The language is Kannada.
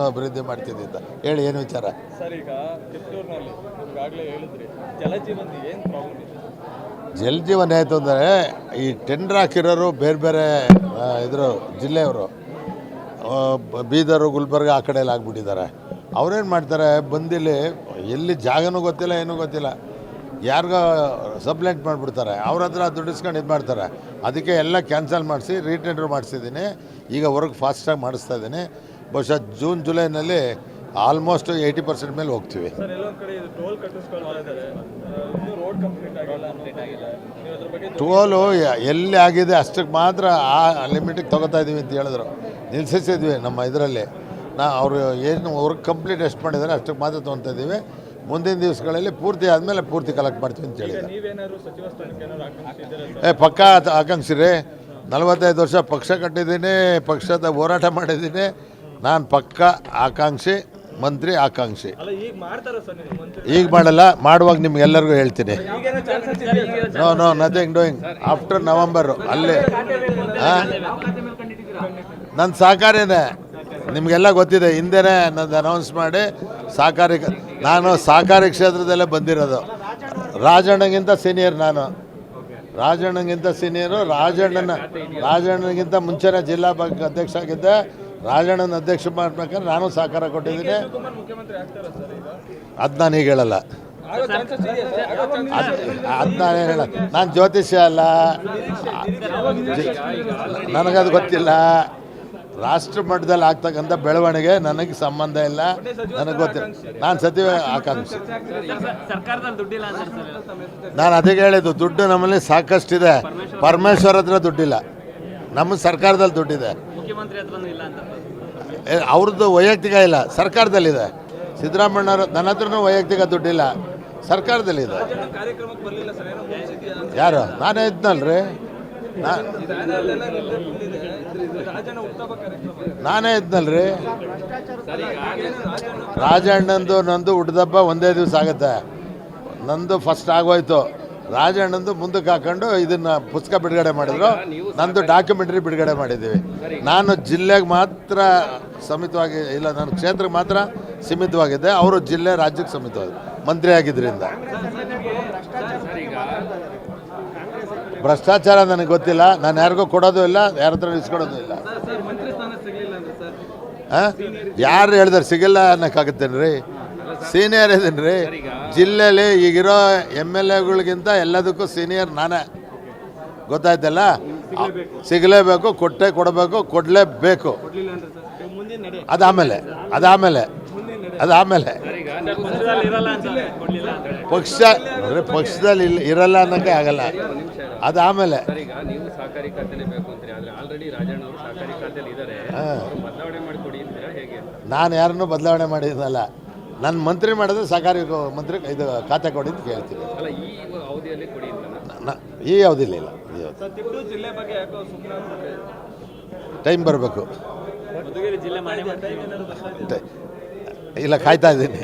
ಅಭಿವೃದ್ಧಿ ಮಾಡ್ತಿದ್ದೆ ಅಂತ ಹೇಳಿ ಏನು ವಿಚಾರ ಸರ್? ಈಗ ಕಿತ್ತೂರಿನಲ್ಲಿ ಈಗಾಗಲೇ ಹೇಳಿದ್ರಿ ಜಲಜೀವನ್ ಏನು ಪ್ರಾಬ್ಲಮ್ ಇದೆ? ಜಲಜೀವನ ಆಯಿತು ಅಂದರೆ ಈ ಟೆಂಡರ್ ಹಾಕಿರೋರು ಬೇರೆ ಬೇರೆ ಇದ್ರು ಜಿಲ್ಲೆಯವರು ಬೀದರು ಗುಲ್ಬರ್ಗ ಆ ಕಡೆ ಎಲ್ಲ ಆಗ್ಬಿಟ್ಟಿದ್ದಾರೆ. ಅವ್ರೇನು ಮಾಡ್ತಾರೆ, ಬಂದಿಲ್ಲಿ ಎಲ್ಲಿ ಜಾಗನೂ ಗೊತ್ತಿಲ್ಲ ಏನೂ ಗೊತ್ತಿಲ್ಲ, ಯಾರಿಗೋ ಸಬ್ಲೆಂಟ್ ಮಾಡಿಬಿಡ್ತಾರೆ, ಅವ್ರ ಹತ್ರ ದುಡ್ಡು ಇಸ್ಕೊಂಡು ಇದು ಮಾಡ್ತಾರೆ. ಅದಕ್ಕೆ ಎಲ್ಲ ಕ್ಯಾನ್ಸಲ್ ಮಾಡಿಸಿ ರೀಟೆಂಡರ್ ಮಾಡಿಸಿದ್ದೀನಿ. ಈಗ ವರ್ಕ್ ಫಾಸ್ಟಾಗಿ ಮಾಡಿಸ್ತಾ ಇದ್ದೀನಿ. ಬಹುಶಃ ಜೂನ್ ಜುಲೈನಲ್ಲಿ ಆಲ್ಮೋಸ್ಟ್ 80% ಮೇಲೆ ಹೋಗ್ತೀವಿ. ಸರ್, ಎಲ್ಲೊಂದು ಕಡೆ ಟೋಲ್ ಕಟ್ಟಿಸ್ಕೊಳ್ತಾ ಇದ್ದಾರೆ, ಇನ್ನೂ ರೋಡ್ ಕಂಪ್ಲೀಟ್ ಆಗಿಲ್ಲ. ನೀವು ಅದ್ರ ಬಗ್ಗೆ ಟೋಲು ಎಲ್ಲಿ ಆಗಿದೆ ಅಷ್ಟಕ್ಕೆ ಮಾತ್ರ ಆ ಲಿಮಿಟಿಗೆ ತೊಗೋತಾ ಇದ್ದೀವಿ ಅಂತ ಹೇಳಿದ್ರು. ನಿಲ್ಲಿಸಿದ್ವಿ ನಮ್ಮ ಇದರಲ್ಲಿ. ಅವರು ಏನು ವರ್ಕ್ ಕಂಪ್ಲೀಟ್ ಎಷ್ಟು ಮಾಡಿದ್ದಾರೆ ಅಷ್ಟಕ್ಕೆ ಮಾತ್ರ ತೊಗೊತಾ ಇದ್ದೀವಿ. ಮುಂದಿನ ದಿವಸಗಳಲ್ಲಿ ಪೂರ್ತಿ ಆದಮೇಲೆ ಪೂರ್ತಿ ಕಲೆಕ್ಟ್ ಮಾಡ್ತೀವಿ ಅಂತ ಹೇಳಿದ್ದಾರೆ. ನೀವೇನಾದ್ರು ಸಚಿವ ಸ್ಥಾನಕ್ಕೆ ಏನಾದ್ರು ಆಕಾಂಕ್ಷಿ? ಪಕ್ಕ ಆಕಾಂಕ್ಷಿ ರೀ. 45 ವರ್ಷ ಪಕ್ಷ ಕಟ್ಟಿದ್ದೀನಿ, ಪಕ್ಷದ ಹೋರಾಟ ಮಾಡಿದ್ದೀನಿ. ನಾನು ಪಕ್ಕ ಆಕಾಂಕ್ಷಿ, ಮಂತ್ರಿ ಆಕಾಂಕ್ಷಿ. ಈಗ ಮಾಡಲ್ಲ, ಮಾಡುವಾಗ ನಿಮ್ಗೆಲ್ಲರಿಗೂ ಹೇಳ್ತೀನಿ. No nothing doing after November. ಅಲ್ಲಿ ನನ್ನ ಸಹಕಾರಿನೇ ನಿಮಗೆಲ್ಲ ಗೊತ್ತಿದೆ. ಹಿಂದೆನೇ ನಂದು ಅನೌನ್ಸ್ ಮಾಡಿ ನಾನು ಸಹಕಾರಿ ಕ್ಷೇತ್ರದಲ್ಲೇ ಬಂದಿರೋದು. ರಾಜಣ್ಣಗಿಂತ ಸೀನಿಯರ್ ನಾನು. ರಾಜಣ್ಣಗಿಂತ ಸೀನಿಯರು. ರಾಜಣ್ಣಗಿಂತ ಮುಂಚೆನೇ ಜಿಲ್ಲಾ ಬ್ಯಾಂಕ್ ಅಧ್ಯಕ್ಷ ಆಗಿದ್ದೆ. ರಾಜಣ್ಣನ ಅಧ್ಯಕ್ಷ ಮಾಡ್ಬೇಕಾದ್ರೆ ನಾನು ಸಹಕಾರ ಕೊಟ್ಟಿದ್ದೀನಿ. ಅದು ನಾನು ಈಗ ಹೇಳಲ್ಲ, ಅದು ನಾನು ಹೇಳಲ್ಲ. ನಾನು ಜ್ಯೋತಿಷ್ಯ ಅಲ್ಲ, ನನಗದು ಗೊತ್ತಿಲ್ಲ. ರಾಷ್ಟ್ರ ಮಟ್ಟದಲ್ಲಿ ಆಗ್ತಕ್ಕಂಥ ಬೆಳವಣಿಗೆ ನನಗೆ ಸಂಬಂಧ ಇಲ್ಲ, ನನಗೆ ಗೊತ್ತಿಲ್ಲ. ನಾನು ಸಚಿವ ಆಕಾಂಕ್ಷಿ. ನಾನು ಅದಕ್ಕೆ ಹೇಳಿದ್ದು, ದುಡ್ಡು ನಮ್ಮಲ್ಲಿ ಸಾಕಷ್ಟಿದೆ. ಪರಮೇಶ್ವರ್ ಹತ್ರ ದುಡ್ಡಿಲ್ಲ, ನಮ್ಮ ಸರ್ಕಾರದಲ್ಲಿ ದುಡ್ಡಿದೆ. ಅವ್ರದ್ದು ವೈಯಕ್ತಿಕ ಇಲ್ಲ, ಸರ್ಕಾರದಲ್ಲಿದೆ. ಸಿದ್ದರಾಮಣ್ಣವ್ರ ನನ್ನ ಹತ್ರನೂ ವೈಯಕ್ತಿಕ ದುಡ್ಡಿಲ್ಲ, ಸರ್ಕಾರದಲ್ಲಿದೆ. ಯಾರು? ನಾನೇ ಇದ್ನಲ್ರಿ, ನಾನೇ ಇದ್ನಲ್ರಿ. ರಾಜಣ್ಣಂದು ನಂದು ಹುಟ್ಟಿದಬ್ಬ ಒಂದೇ ದಿವಸ ಆಗುತ್ತೆ. ನಂದು ಫಸ್ಟ್ ಆಗೋಯ್ತು. ರಾಜಣ್ಣಂದು ಮುಂದಕ್ಕೆ ಹಾಕೊಂಡು ಇದನ್ನು ಪುಸ್ತಕ ಬಿಡುಗಡೆ ಮಾಡಿದ್ರು, ನಂದು ಡಾಕ್ಯುಮೆಂಟ್ರಿ ಬಿಡುಗಡೆ ಮಾಡಿದ್ದೀವಿ. ನಾನು ಜಿಲ್ಲೆಗೆ ಮಾತ್ರ ಸೀಮಿತವಾಗಿ ಇಲ್ಲ, ನನ್ನ ಕ್ಷೇತ್ರಕ್ಕೆ ಮಾತ್ರ ಸೀಮಿತವಾಗಿದ್ದೆ. ಅವರು ಜಿಲ್ಲೆ ರಾಜ್ಯಕ್ಕೆ ಸೀಮಿತವಾಗಿದೆ ಮಂತ್ರಿ ಆಗಿದ್ದರಿಂದ. ಭ್ರಷ್ಟಾಚಾರ ನನಗೆ ಗೊತ್ತಿಲ್ಲ, ನಾನು ಯಾರಿಗೂ ಕೊಡೋದು ಇಲ್ಲ, ಯಾರ ಹತ್ರ ಇಸ್ಕೊಡೋದು ಇಲ್ಲ. ಯಾರು ಹೇಳಿದಾರೆ ಸಿಗಿಲ್ಲ ಅನ್ನೋಕ್ಕಾಗುತ್ತೇನೆ ರೀ? ಸೀನಿಯರ್ ಇದ್ದೀನಿ ರೀ ಜಿಲ್ಲೆಯಲ್ಲಿ. ಈಗಿರೋ MLAಗಳಿಗಿಂತ ಎಲ್ಲದಕ್ಕೂ ಸೀನಿಯರ್ ನಾನೇ. ಗೊತ್ತಾಯ್ತಲ್ಲ? ಸಿಗಲೇಬೇಕು, ಕೊಡಬೇಕು, ಕೊಡಲೇಬೇಕು. ಅದಾಮೇಲೆ ಪಕ್ಷದಲ್ಲಿ ಇರಲ್ಲ ಅನ್ನೋಕ್ಕೆ ಆಗಲ್ಲ. ಅದಾಮೇಲೆ ನಾನು ಯಾರನ್ನೂ ಬದಲಾವಣೆ ಮಾಡಿದ್ನಲ್ಲ. ನನ್ನ ಮಂತ್ರಿ ಮಾಡಿದ್ರೆ ಸಹಕಾರಿ ಮಂತ್ರಿ ಇದು ಖಾತೆ ಕೊಡಿ ಅಂತ ಕೇಳ್ತೀನಿ. ಈ ಅವಧಿಯಲ್ಲಿ ಇಲ್ಲ, ಟೈಮ್ ಬರಬೇಕು. ಇಲ್ಲ, ಕಾಯ್ತಾ ಇದ್ದೀನಿ.